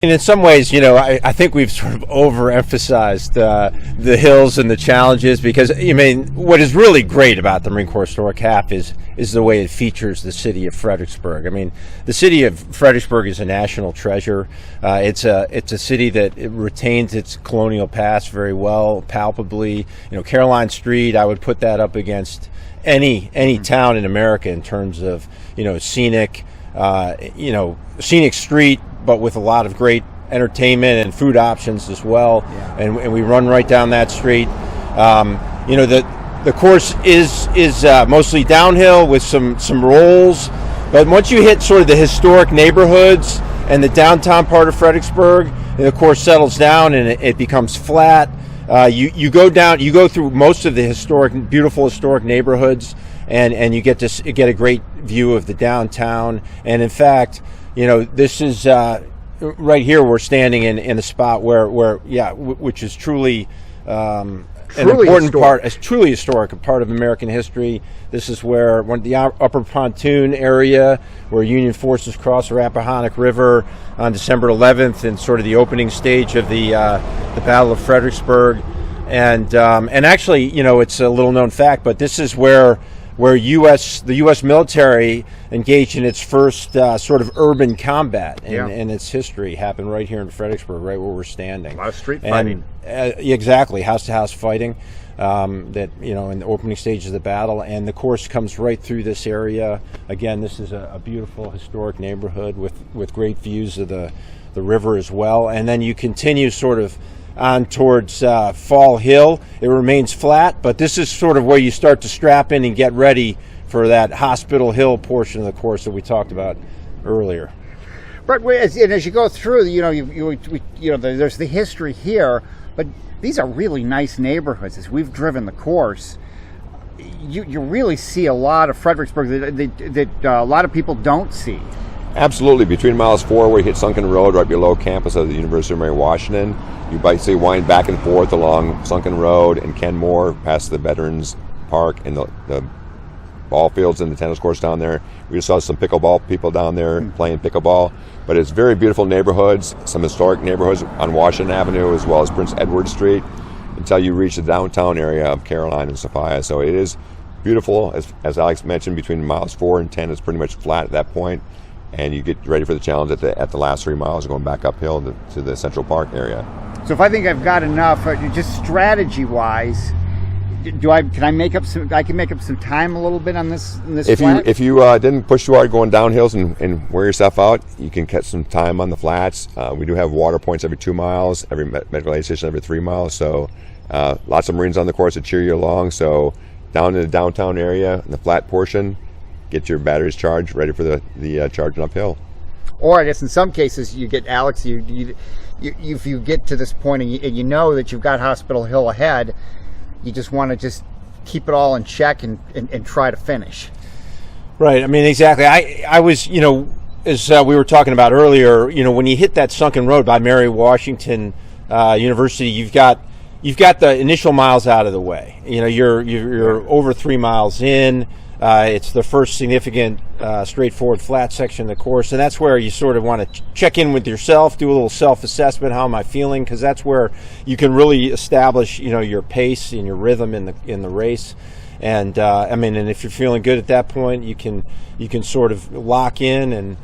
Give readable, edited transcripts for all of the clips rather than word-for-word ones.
And in some ways, I think we've sort of overemphasized the hills and the challenges because, what is really great about the Marine Corps Historic Half is the way it features the city of Fredericksburg. The city of Fredericksburg is a national treasure. It's a city that it retains its colonial past very well, palpably. Caroline Street, I would put that up against any town in America in terms of, scenic street, but with a lot of great entertainment and food options as well. Yeah. And we run right down that street. The course is mostly downhill with some rolls, but once you hit sort of the historic neighborhoods and the downtown part of Fredericksburg, the course settles down and it becomes flat. You go through most of the beautiful historic neighborhoods, and you get a great view of the downtown. And in fact, this is right here. We're standing in a spot which is truly an important part, a truly historic part of American history. This is where the upper pontoon area, where Union forces crossed the Rappahannock River on December 11th, and sort of the opening stage of the Battle of Fredericksburg. And actually, it's a little known fact, but this is where the U.S. military engaged in its first sort of urban combat in its history. Happened right here in Fredericksburg, right where we're standing. A lot of street fighting. Exactly, house-to-house fighting in the opening stages of the battle. And the course comes right through this area. Again, this is a beautiful historic neighborhood with great views of the river as well. And then you continue sort of on towards Fall Hill. It remains flat, but this is sort of where you start to strap in and get ready for that Hospital Hill portion of the course that we talked about earlier. But as you go through, there's the history here, but these are really nice neighborhoods. As we've driven the course, you really see a lot of Fredericksburg that a lot of people don't see. Absolutely. Between miles 4, where you hit Sunken Road, right below campus of the University of Mary Washington, you basically wind back and forth along Sunken Road and Kenmore, past the Veterans Park and the ball fields and the tennis courts down there. We just saw some pickleball people down there playing pickleball. But it's very beautiful neighborhoods, some historic neighborhoods on Washington Avenue as well as Prince Edward Street, until you reach the downtown area of Caroline and Sophia. So it is beautiful. As Alex mentioned, between miles 4 and 10, it's pretty much flat at that point. And you get ready for the challenge at the last 3 miles, going back uphill to the Central Park area. So if I think I've got enough, just strategy-wise, can I make up some time a little bit on this? If you didn't push too hard going down hills and wear yourself out, you can catch some time on the flats. We do have water points every 2 miles, every medical aid station every 3 miles. So lots of Marines on the course to cheer you along. So down in the downtown area, in the flat portion, get your batteries charged, ready for the charging uphill. Or I guess in some cases, you get Alex. If you get to this point and you know that you've got Hospital Hill ahead, you just want to just keep it all in check and try to finish. Right. Exactly. I was, as we were talking about earlier, when you hit that Sunken Road by Mary Washington University, you've got the initial miles out of the way. You're over 3 miles in. It's the first significant, straightforward flat section of the course, and that's where you sort of want to check in with yourself, do a little self-assessment. How am I feeling? Because that's where you can really establish, your pace and your rhythm in the race. And and if you're feeling good at that point, you can sort of lock in and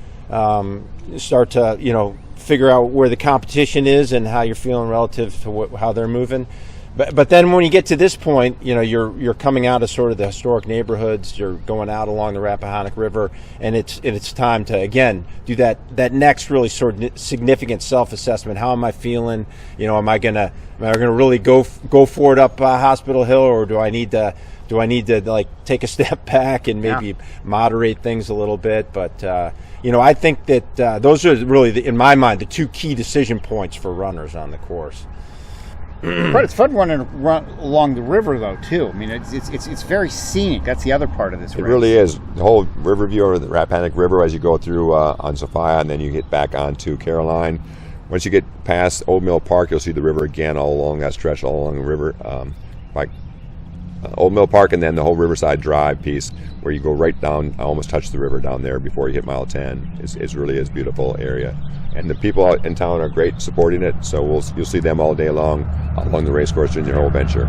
start to figure out where the competition is and how you're feeling relative to how they're moving. But then when you get to this point, you're coming out of sort of the historic neighborhoods. You're going out along the Rappahannock River, and it's time to again do that next really sort of significant self-assessment. How am I feeling? Am I gonna really go for it up Hospital Hill, or do I need to like take a step back and maybe moderate things a little bit? But I think that those are really, in my mind, the 2 key decision points for runners on the course. But it's fun running along the river, though, too. It's very scenic. That's the other part of this race. It really is. The whole river view over the Rappahannock River as you go through on Sophia, and then you get back onto Caroline. Once you get past Old Mill Park, you'll see the river again all along that stretch, all along the river, like Old Mill Park, and then the whole Riverside Drive piece, where you go right down, almost touch the river down there before you hit mile 10. It's really is beautiful area, and the people out in town are great supporting it. So you'll see them all day long along the race course during their whole venture.